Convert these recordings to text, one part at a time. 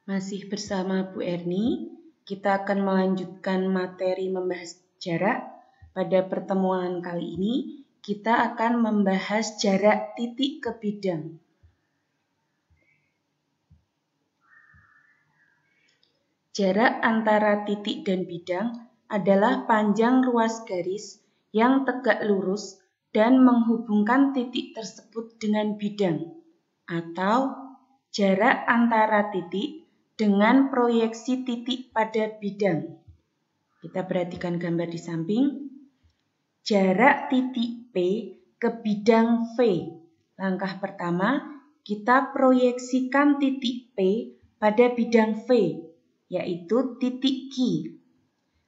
Masih bersama Bu Erni, kita akan melanjutkan materi membahas jarak. Pada pertemuan kali ini, kita akan membahas jarak titik ke bidang. Jarak antara titik dan bidang adalah panjang ruas garis yang tegak lurus dan menghubungkan titik tersebut dengan bidang, atau jarak antara titik dengan proyeksi titik pada bidang. Kita perhatikan gambar di samping. Jarak titik P ke bidang V. Langkah pertama, kita proyeksikan titik P pada bidang V, yaitu titik Q.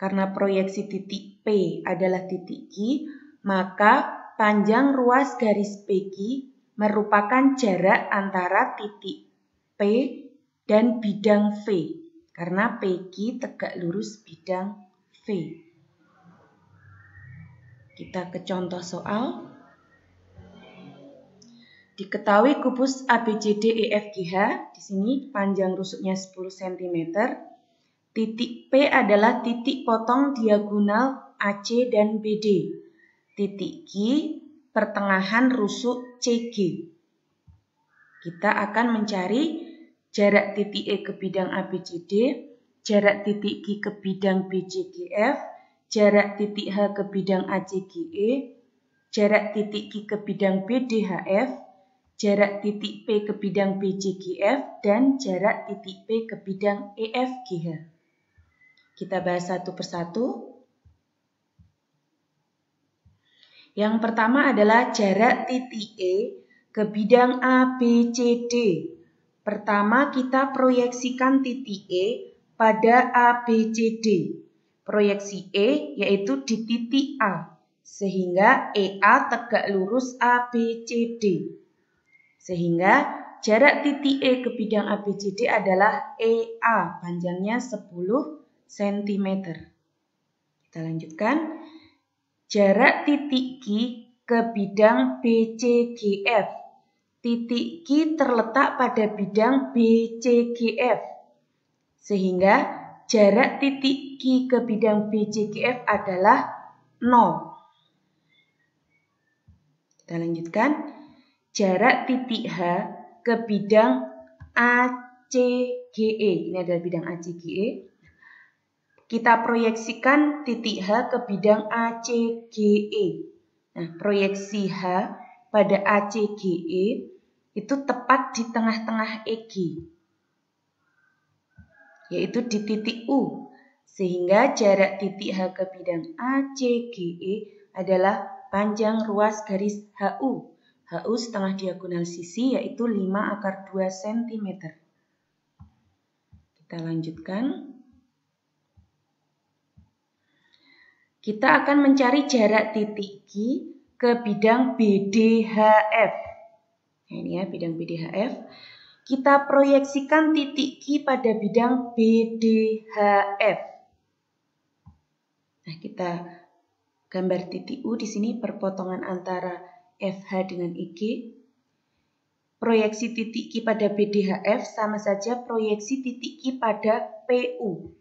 Karena proyeksi titik P adalah titik Q, maka panjang ruas garis PQ merupakan jarak antara titik P dan bidang V, karena PQ tegak lurus bidang V. Kita ke contoh soal. Diketahui kubus ABCDEFGH, di sini panjang rusuknya 10 cm. Titik P adalah titik potong diagonal AC dan BD. Titik Q pertengahan rusuk CG. Kita akan mencari jarak titik E ke bidang ABCD, jarak titik Q ke bidang BCGF, jarak titik H ke bidang ACGE, jarak titik Q ke bidang BDHF, jarak titik P ke bidang BCGF, dan jarak titik P ke bidang EFGH. Kita bahas satu persatu. Yang pertama adalah jarak titik E ke bidang ABCD. Pertama kita proyeksikan titik E pada ABCD. Proyeksi E yaitu di titik A, sehingga EA tegak lurus ABCD. Sehingga jarak titik E ke bidang ABCD adalah EA, panjangnya 10 cm. Kita lanjutkan. Jarak titik Q ke bidang BCGF. Titik Q terletak pada bidang BCGF. Sehingga jarak titik Q ke bidang BCGF adalah 0. Kita lanjutkan. Jarak titik H ke bidang ACGE. Ini adalah bidang ACGE. Kita proyeksikan titik H ke bidang ACGE. Nah, proyeksi H pada ACGE itu tepat di tengah-tengah EG, yaitu di titik U. Sehingga jarak titik H ke bidang ACGE adalah panjang ruas garis HU. HU setengah diagonal sisi yaitu 5/2 cm. Kita lanjutkan. Kita akan mencari jarak titik Q ke bidang BDHF. Nah, ini ya bidang BDHF. Kita proyeksikan titik Q pada bidang BDHF. Nah, kita gambar titik U di sini perpotongan antara FH dengan IG. Proyeksi titik Q pada BDHF sama saja proyeksi titik Q pada PU.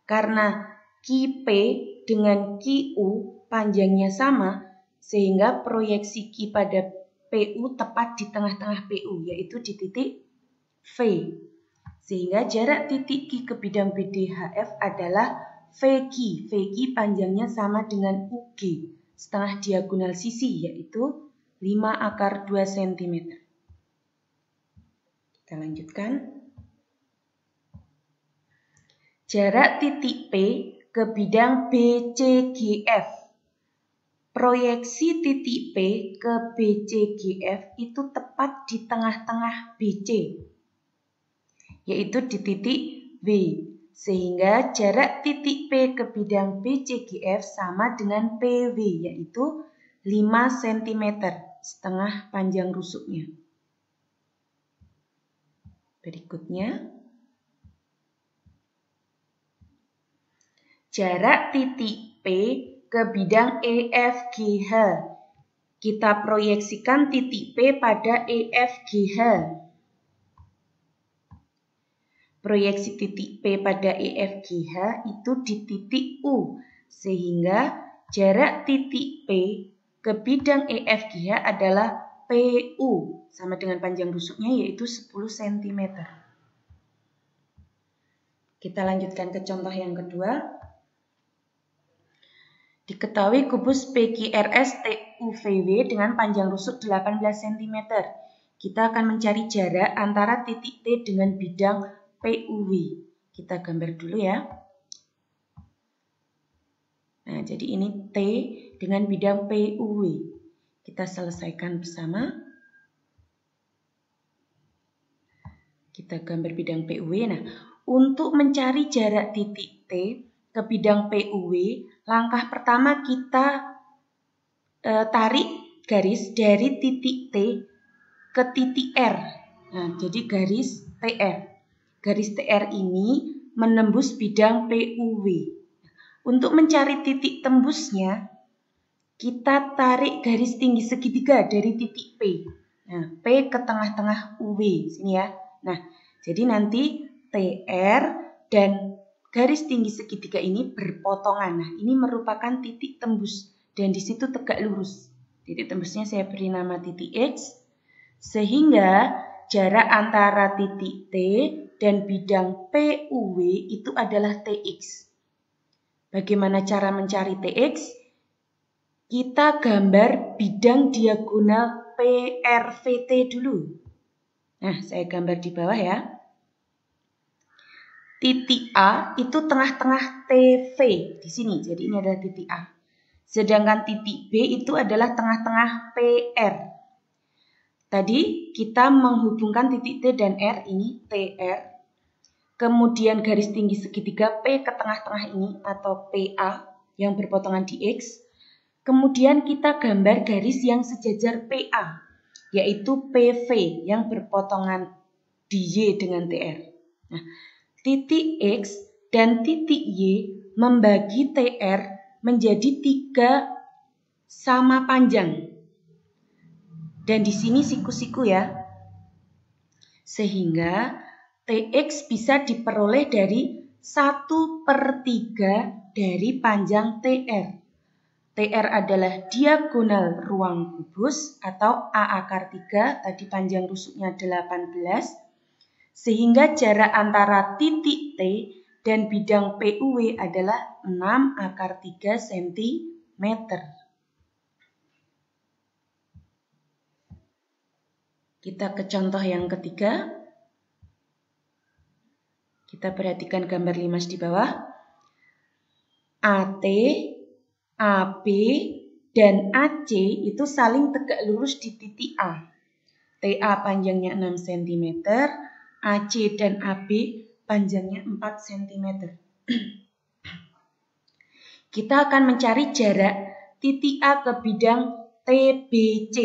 Karena QP dengan QU panjangnya sama, sehingga proyeksi Q pada PU tepat di tengah-tengah PU, yaitu di titik V. Sehingga jarak titik Q ke bidang BDHF adalah VQ. VQ panjangnya sama dengan UG, setengah diagonal sisi, yaitu 5/2 cm. Kita lanjutkan. Jarak titik P ke bidang BCGF. Proyeksi titik P ke BCGF itu tepat di tengah-tengah BC, yaitu di titik V. Sehingga jarak titik P ke bidang BCGF sama dengan PV, yaitu 5 cm, setengah panjang rusuknya. Berikutnya. Jarak titik P ke bidang EFGH. Kita proyeksikan titik P pada EFGH. proyeksi titik P pada EFGH itu di titik U, sehingga jarak titik P ke bidang EFGH adalah PU, sama dengan panjang rusuknya yaitu 10 cm. Kita lanjutkan ke contoh yang kedua. Diketahui kubus PQRS TUVW dengan panjang rusuk 18 cm. Kita akan mencari jarak antara titik T dengan bidang PUW. Kita gambar dulu ya. Nah, jadi ini T dengan bidang PUW. Kita selesaikan bersama. Kita gambar bidang PUW. Nah, untuk mencari jarak titik T ke bidang PUW, langkah pertama kita tarik garis dari titik T ke titik R. Nah, jadi garis TR. Garis TR ini menembus bidang PUW. Untuk mencari titik tembusnya, kita tarik garis tinggi segitiga dari titik P. Nah, P ke tengah-tengah UW, sini ya. Nah, jadi nanti TR dan garis tinggi segitiga ini berpotongan. Nah, ini merupakan titik tembus dan di situ tegak lurus. Titik tembusnya saya beri nama titik X, sehingga jarak antara titik T dan bidang PUW itu adalah TX. Bagaimana cara mencari TX? Kita gambar bidang diagonal PRVT dulu. Nah, saya gambar di bawah ya. Titik A itu tengah-tengah TV di sini, jadi ini adalah titik A. Sedangkan titik B itu adalah tengah-tengah PR. Tadi kita menghubungkan titik T dan R, ini TR. Kemudian garis tinggi segitiga P ke tengah-tengah ini atau PA yang berpotongan di X. Kemudian kita gambar garis yang sejajar PA, yaitu PV yang berpotongan di Y dengan TR. Nah, titik X dan titik Y membagi TR menjadi 3 sama panjang. Dan di sini siku-siku ya. Sehingga TX bisa diperoleh dari 1/3 dari panjang TR. TR adalah diagonal ruang kubus atau A⁻3, tadi panjang rusuknya 18, sehingga jarak antara titik T dan bidang PUW adalah 6⁻3 cm. Kita ke contoh yang ketiga. Kita perhatikan gambar 5 di bawah. AT, AB, dan AC itu saling tegak lurus di titik A. TA panjangnya 6 cm, AC dan AB panjangnya 4 cm. Kita akan mencari jarak titik A ke bidang TBC.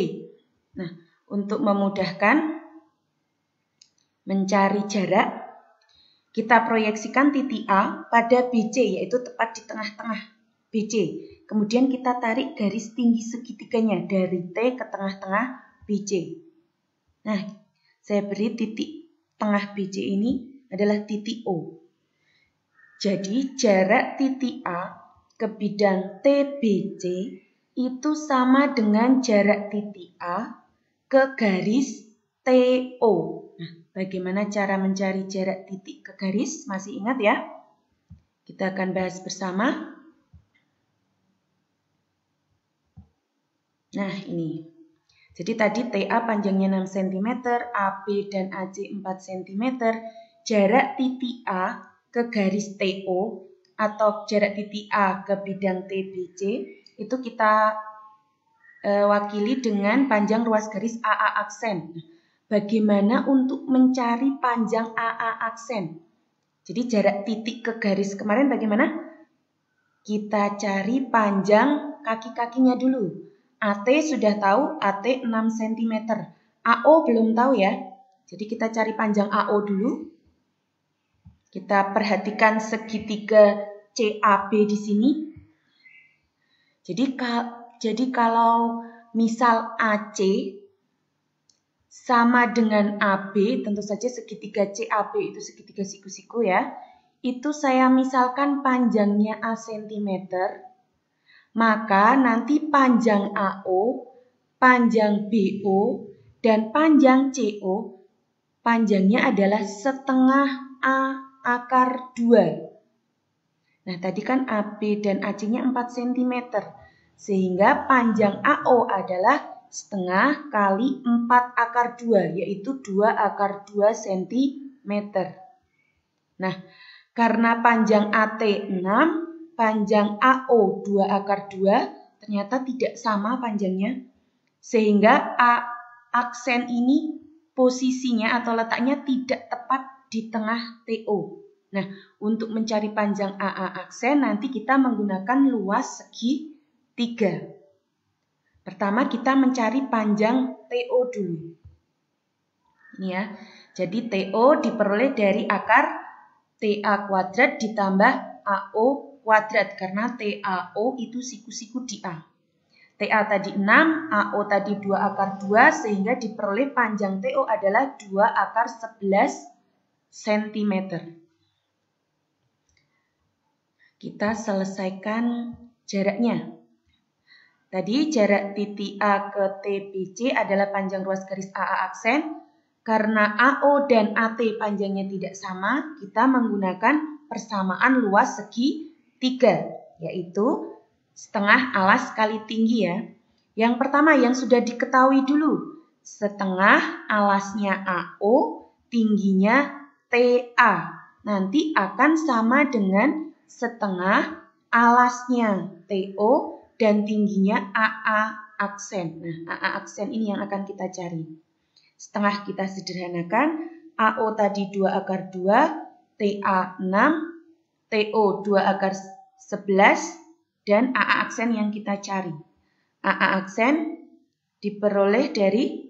Nah, untuk memudahkan mencari jarak, kita proyeksikan titik A pada BC, yaitu tepat di tengah-tengah BC. Kemudian kita tarik garis tinggi segitiganya dari T ke tengah-tengah BC. Nah, saya beri titik tengah BC ini adalah titik O. Jadi jarak titik A ke bidang TBC itu sama dengan jarak titik A ke garis TO. Nah, bagaimana cara mencari jarak titik ke garis? Masih ingat ya? Kita akan bahas bersama. Nah, ini. Jadi tadi TA panjangnya 6 cm, AB dan AC 4 cm. Jarak titik A ke garis TO atau jarak titik A ke bidang TBC itu kita wakili dengan panjang ruas garis AA aksen. Bagaimana untuk mencari panjang AA aksen? Jadi jarak titik ke garis kemarin bagaimana? Kita cari panjang kaki-kakinya dulu. AT sudah tahu, AT 6 cm. AO belum tahu ya. Jadi kita cari panjang AO dulu. Kita perhatikan segitiga CAB di sini. Jadi kalau misal AC sama dengan AB, tentu saja segitiga CAB itu segitiga siku-siku ya. Itu saya misalkan panjangnya A cm, maka nanti panjang AO, panjang BO, dan panjang CO, panjangnya adalah setengah A akar 2. Nah, tadi kan AB dan AC-nya 4 cm, sehingga panjang AO adalah setengah kali 4 akar 2, yaitu 2 akar 2 cm. Nah, karena panjang AT 6, panjang AO 2 akar 2, ternyata tidak sama panjangnya. Sehingga aksen ini posisinya atau letaknya tidak tepat di tengah TO. Nah, untuk mencari panjang AA aksen, nanti kita menggunakan luas segi 3. Pertama kita mencari panjang TO dulu. Ini ya, jadi TO diperoleh dari akar TA kuadrat ditambah AO kuadrat, karena TAO itu siku-siku di A. TA tadi 6, AO tadi 2 akar 2, sehingga diperoleh panjang TO adalah 2 akar 11 cm. Kita selesaikan jaraknya. Tadi jarak titik A ke TBC adalah panjang ruas garis AA aksen. Karena AO dan AT panjangnya tidak sama, kita menggunakan persamaan luas segi 3, yaitu setengah alas kali tinggi ya. Yang pertama yang sudah diketahui dulu, setengah alasnya AO, tingginya TA. Nanti akan sama dengan setengah alasnya TO dan tingginya AA aksen. Nah, AA aksen ini yang akan kita cari. Setengah kita sederhanakan, AO tadi 2 akar 2, TA 6, TO 2 akar 11, dan AA aksen yang kita cari. AA aksen diperoleh dari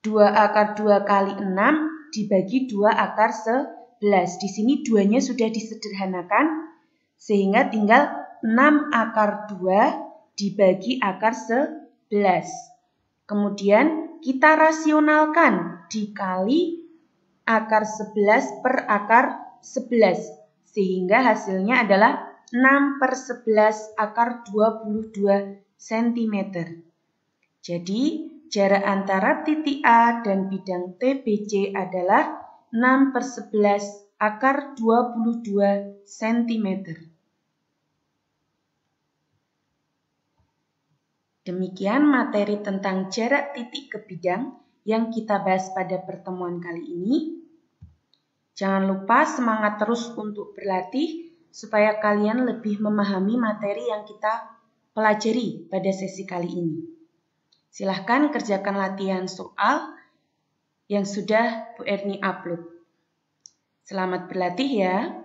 2 akar 2 kali 6 dibagi 2 akar 11. Di sini 2-nya sudah disederhanakan, sehingga tinggal 6 akar 2 dibagi akar 11. Kemudian kita rasionalkan dikali akar 11 per akar 11. Sehingga hasilnya adalah 6 per 11 akar 22 cm. Jadi jarak antara titik A dan bidang TBC adalah 6 per 11 akar 22 cm. Demikian materi tentang jarak titik ke bidang yang kita bahas pada pertemuan kali ini. Jangan lupa semangat terus untuk berlatih supaya kalian lebih memahami materi yang kita pelajari pada sesi kali ini. Silahkan kerjakan latihan soal yang sudah Bu Erni upload. Selamat berlatih ya.